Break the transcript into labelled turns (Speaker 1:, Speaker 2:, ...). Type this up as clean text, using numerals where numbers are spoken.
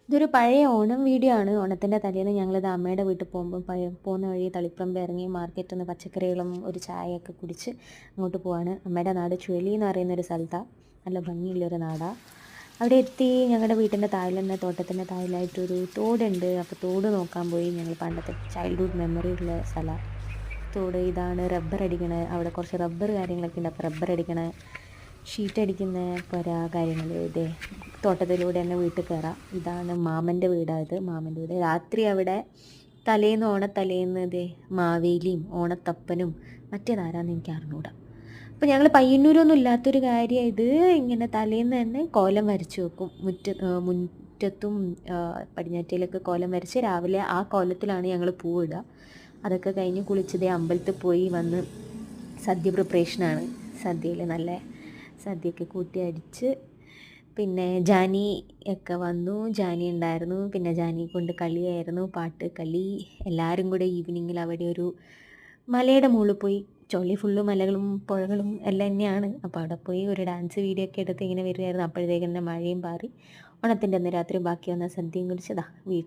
Speaker 1: ഇതൊരു പഴയ ഓണം വീഡിയോ ആണ്. ഓണത്തിൻ്റെ തലേന്ന് ഞങ്ങളിത് അമ്മയുടെ വീട്ടിൽ പോകുമ്പോൾ പോകുന്ന വഴി തളിപ്പറമ്പ് ഇറങ്ങി മാർക്കറ്റിൽ നിന്ന് പച്ചക്കറികളും ഒരു ചായയൊക്കെ കുടിച്ച് അങ്ങോട്ട് പോവാണ്. അമ്മയുടെ നാട് ചുഴലി എന്ന് പറയുന്നൊരു സ്ഥലത്താണ്. നല്ല ഭംഗിയുള്ളൊരു നാടാണ്. അവിടെ എത്തി. ഞങ്ങളുടെ വീട്ടിൻ്റെ താഴെ തന്നെ തോട്ടത്തിൻ്റെ താഴെയായിട്ടൊരു തോടുണ്ട്. അപ്പോൾ തോട് നോക്കാൻ പോയി. ഞങ്ങൾ പണ്ടത്തെ ചൈൽഡ്ഹുഡ് മെമ്മറി ഉള്ള സ്ഥലമാണ് തോട്. ഇതാണ് റബ്ബർ അടിക്കണ, അവിടെ കുറച്ച് റബ്ബർ കാര്യങ്ങളൊക്കെ ഉണ്ട്. അപ്പോൾ റബ്ബർ അടിക്കണ, ഷീറ്റ് അടിക്കുന്ന പുര കാര്യങ്ങൾ. ഇതേ തോട്ടത്തിലൂടെ തന്നെ വീട്ടിൽ കയറാം. ഇതാണ് മാമൻ്റെ വീടായത്. മാമൻ്റെ വീട് രാത്രി അവിടെ തലേന്ന് ഓണത്തലേന്ന് ഇതേ മാവേലിയും ഓണത്തപ്പനും മറ്റേതാരാന്ന് എനിക്ക് അറിഞ്ഞൂടാ. അപ്പോൾ ഞങ്ങൾ പയ്യന്നൂരൊന്നും ഇല്ലാത്തൊരു കാര്യം ഇത്. ഇങ്ങനെ തലേന്ന് തന്നെ കോലം വരച്ച് വെക്കും. മുറ്റത്തും പടിഞ്ഞാറ്റയിലൊക്കെ കോലം വരച്ച് രാവിലെ ആ കോലത്തിലാണ് ഞങ്ങൾ പൂവിടുക. അതൊക്കെ കഴിഞ്ഞ് കുളിച്ചതേ അമ്പലത്തിൽ പോയി വന്ന് സദ്യ പ്രിപ്പറേഷനാണ്. സദ്യയിൽ നല്ല സദ്യയൊക്കെ കൂട്ടി അടിച്ച് പിന്നെ ജാനി ഒക്കെ വന്നു. ജാനി ഉണ്ടായിരുന്നു. പിന്നെ ജാനി കൊണ്ട് കളിയായിരുന്നു, പാട്ട് കളി. എല്ലാവരും കൂടെ ഈവനിങ്ങിൽ അവിടെ ഒരു മലയുടെ മുകളിൽ പോയി. ചുള്ളി ഫുള്ള് മലകളും പുഴകളും എല്ലാം തന്നെയാണ്. അപ്പോൾ അവിടെ പോയി ഒരു ഡാൻസ് വീഡിയോ ഒക്കെ എടുത്ത് ഇങ്ങനെ വരികയായിരുന്നു. അപ്പോഴത്തേക്ക് തന്നെ മഴയും പാറി. ഓണത്തിൻ്റെ അന്ന് രാത്രി ബാക്കി വന്ന സദ്യയും കുടിച്ചതാ വീട്ടിൽ